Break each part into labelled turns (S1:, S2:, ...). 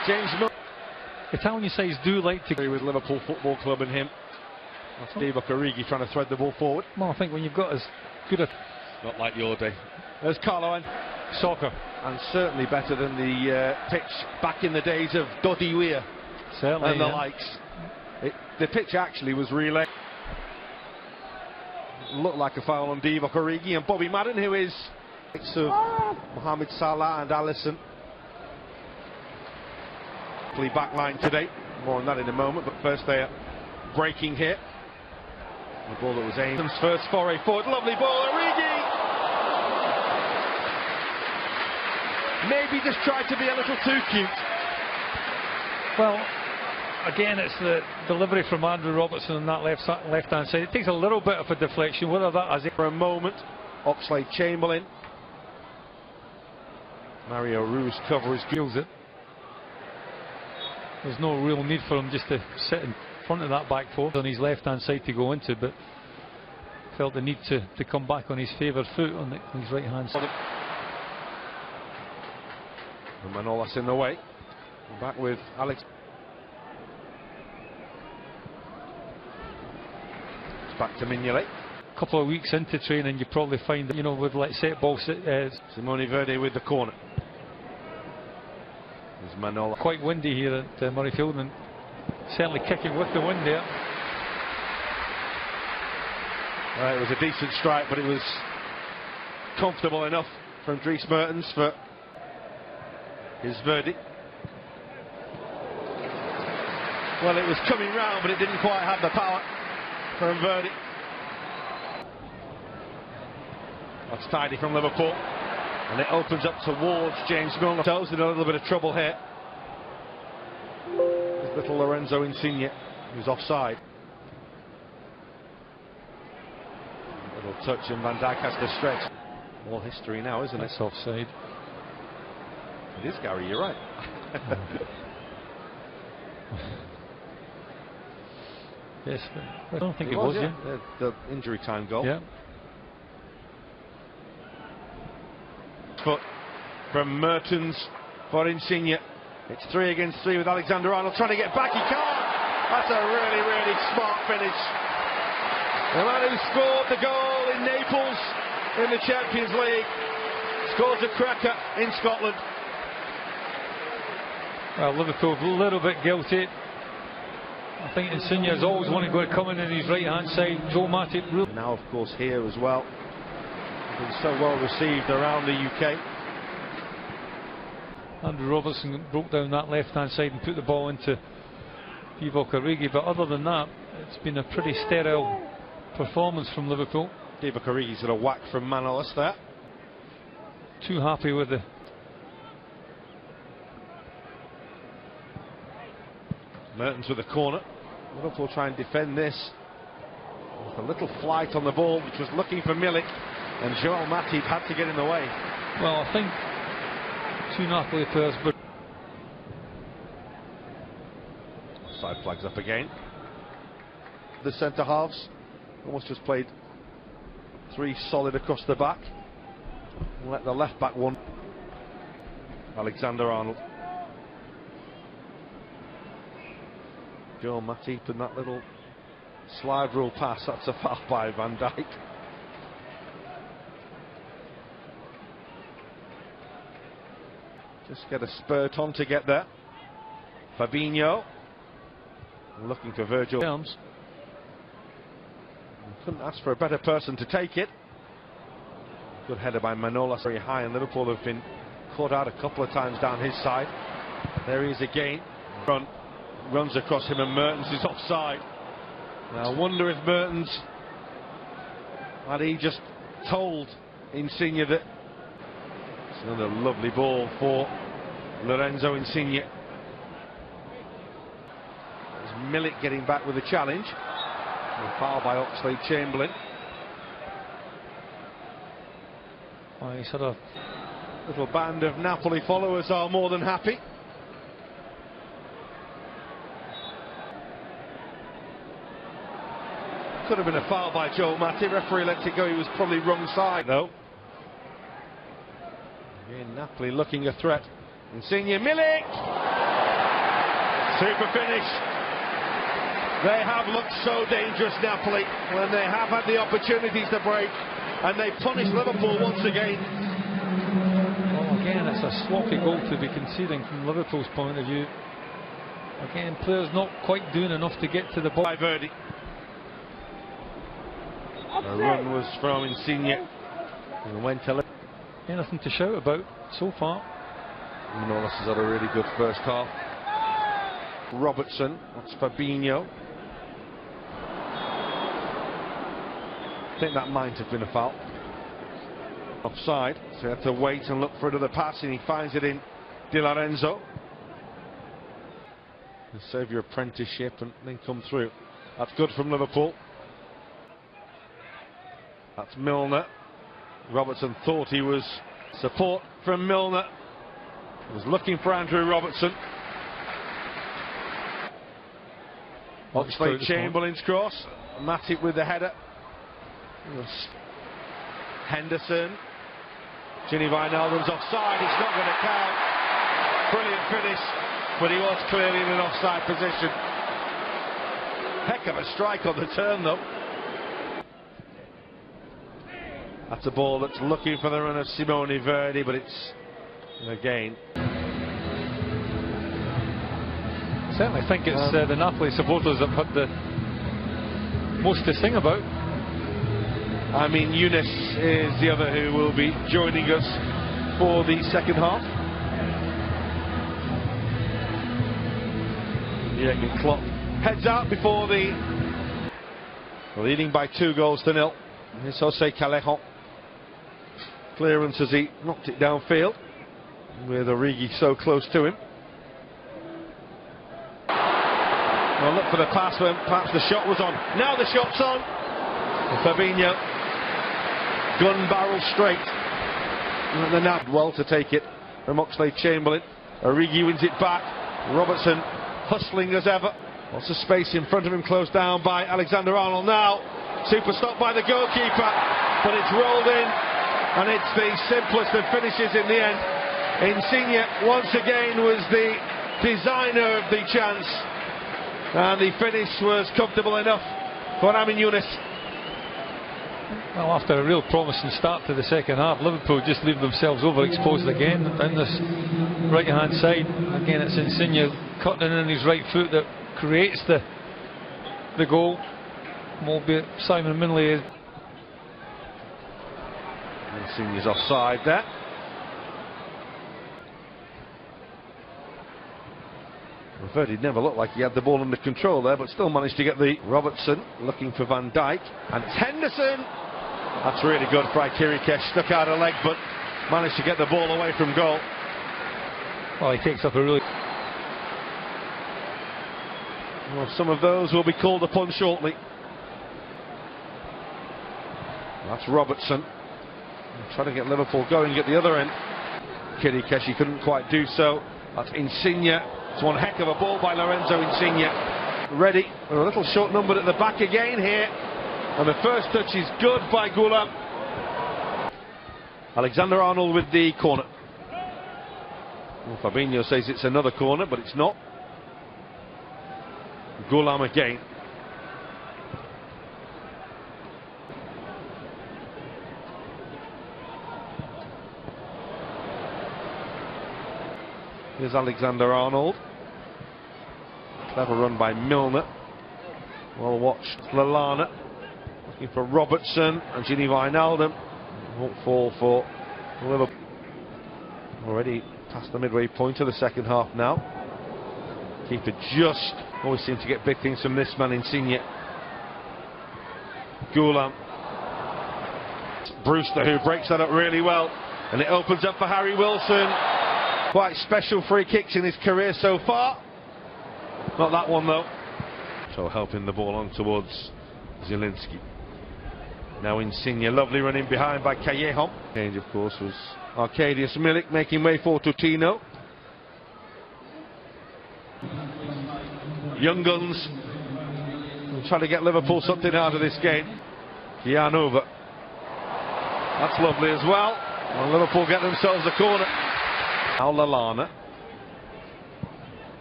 S1: James Miller.
S2: Italian sides do like to
S1: With Liverpool Football Club and him. That's Divock Origi trying to thread the ball forward.
S2: Well, I think when you've got as good a...
S1: Not like your day. There's Carlo and
S2: soccer.
S1: And certainly better than the pitch back in the days of Dodi Weir.
S2: Certainly.
S1: And the likes. The pitch actually was relay. Looked like a foul on Divock Origi and Bobby Madden, who is of Mohamed Salah and Alisson. Back line today. More on that in a moment, but first they are breaking here. The ball that was aimed. First foray forward, lovely ball, Origi! Maybe just tried to be a little too cute.
S2: Well, again, it's the delivery from Andrew Robertson on that left-hand side. It takes a little bit of a deflection, whether that has it
S1: for a moment. Oxlade-Chamberlain. Mario Ruiz covers,
S2: feels it. There's no real need for him just to sit in front of that back four on his left-hand side to go into, but felt the need to come back on his favoured foot on his right-hand side.
S1: And Manolas in the way. Back with Alex. It's back to Mignolet.
S2: A couple of weeks into training, you probably find that, you know, with like set balls.
S1: Simone Verde with the corner. There's Manolas.
S2: Quite windy here at Murrayfield, and certainly kicking with the wind there.
S1: It was a decent strike, but it was comfortable enough from Dries Mertens for his verdict. Well, it was coming round, but it didn't quite have the power from Verdi. That's tidy from Liverpool, and it opens up towards James Milner. Toes in a little bit of trouble here. There's little Lorenzo Insigne, who's offside. Little touch, and Van Dijk has to stretch. All history now, isn't it?
S2: That's offside.
S1: It is, Gary, you're right.
S2: Yes, I don't think it was, yeah.
S1: The injury time goal.
S2: Yeah.
S1: Foot from Mertens for Insigne. It's 3 against 3 with Alexander-Arnold trying to get back. He can't. That's a really, really smart finish. The man who scored the goal in Naples in the Champions League scores a cracker in Scotland.
S2: Well, Liverpool a little bit guilty. I think Insigne has always wanted to go come in his right-hand side. Joe Matip.
S1: Now, of course, here as well. Been so well received around the UK.
S2: Andrew Robertson broke down that left-hand side and put the ball into Divock Origi. But other than that, it's been a pretty sterile performance from Liverpool.
S1: Divock Origi's got a whack from Manolas there.
S2: Too happy with the...
S1: Mertens with a corner. Liverpool try and defend this. With a little flight on the ball, which was looking for Milik, and Joel Matip had to get in the way.
S2: Well, I think 2 Napoli players, but...
S1: Side flags up again. The centre halves almost just played 3 solid across the back. And let the left back one. Alexander-Arnold. Joel Matip and that little slide rule pass, that's a foul by Van Dijk. Just get a spurt on to get there. Fabinho looking for Virgil. Couldn't ask for a better person to take it. Good header by Manolas, very high, and Liverpool have been caught out a couple of times down his side. There he is again. Front. Runs across him, and Mertens is offside. Now, I wonder if Mertens had he just told Insigne that. It's another lovely ball for Lorenzo Insigne. There's Milik getting back with a challenge. A foul by Oxlade-Chamberlain.
S2: Oh, he's had a
S1: little band of Napoli followers are more than happy. Could have been a foul by Joel Matip. Referee let it go. He was probably wrong side though. Again, Napoli looking a threat. Insigne, Milik! Super finish. They have looked so dangerous, Napoli, when they have had the opportunities to break, and they punish Liverpool once again.
S2: Well, again, it's a sloppy goal to be conceding from Liverpool's point of view. Again, players not quite doing enough to get to the ball.
S1: By Verdi. The run was from Insigne. And went to
S2: Anything to shout about so far.
S1: Manolas has had a really good first half. Robertson, that's Fabinho. I think that might have been a foul. Offside, so he had to wait and look for another pass, and he finds it in Di Lorenzo. And save your apprenticeship and then come through. That's good from Liverpool. That's Milner. Robertson thought he was support from Milner. He was looking for Andrew Robertson. Oxlade-Chamberlain's cross. Matip with the header. Henderson. Gini Wijnaldum's offside. It's not going to count. Brilliant finish, but he was clearly in an offside position. Heck of a strike on the turn, though. That's a ball that's looking for the run of Simone Verdi, but it's again.
S2: Certainly think it's the Napoli supporters that have had the most to sing about.
S1: Amin Юнес is the other who will be joining us for the second half. Jürgen Klopp heads out before the leading by 2-0. Here's Jose Callejon. Clearance as he knocked it downfield with Origi so close to him. Well, look for the pass when perhaps the shot was on. Now the shot's on. Fabinho, gun barrel straight. And the nab well to take it from Oxlade-Chamberlain. Origi wins it back. Robertson hustling as ever. Lots of space in front of him, closed down by Alexander-Arnold now. Super stop by the goalkeeper, but it's rolled in, and it's the simplest of finishes in the end. Insigne once again was the designer of the chance, and the finish was comfortable enough for Amин Юнес.
S2: Well, after a real promising start to the second half, Liverpool just leave themselves overexposed again down this right hand side. Again, it's Insigne cutting in his right foot that creates the goal. Albeit Simon Minley is.
S1: Insigne's offside there. Verdi never looked like he had the ball under control there, but still managed to get the Robertson looking for Van Dijk. And Henderson! That's really good. Kirikesh stuck out a leg, but managed to get the ball away from goal.
S2: Well, he takes up a really...
S1: Well, some of those will be called upon shortly. That's Robertson. Trying to get Liverpool going at the other end. Kirikesh couldn't quite do so. That's Insigne. It's one heck of a ball by Lorenzo Insigne. Ready. They're a little short numbered at the back again here. And the first touch is good by Golы. Alexander-Arnold with the corner. Well, Fabinho says it's another corner, but it's not. Golы again. Here's Alexander-Arnold. Clever run by Milner. Well watched. Lallana looking for Robertson and Gini Wijnaldum. Won't fall for Liverpool. Already past the midway point of the second half now. Keeper just always seems to get big things from this man, Insigne. Golы. Brewster, who breaks that up really well, and it opens up for Harry Wilson. Quite special free kicks in his career so far. Not that one though. So helping the ball on towards Zielinski. Now Insigne, lovely running behind by Callejon. Change of course was Arcadiusz Milik making way for Tutino. Young guns trying to get Liverpool something out of this game. Kianova. That's lovely as well. And Liverpool get themselves a corner. Now Lallana.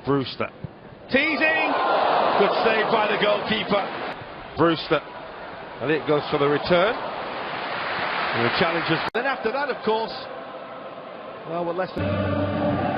S1: Brewster. Teasing. Good save by the goalkeeper. Brewster. And it goes for the return. And the challengers. Then after that, of course, well, with less than...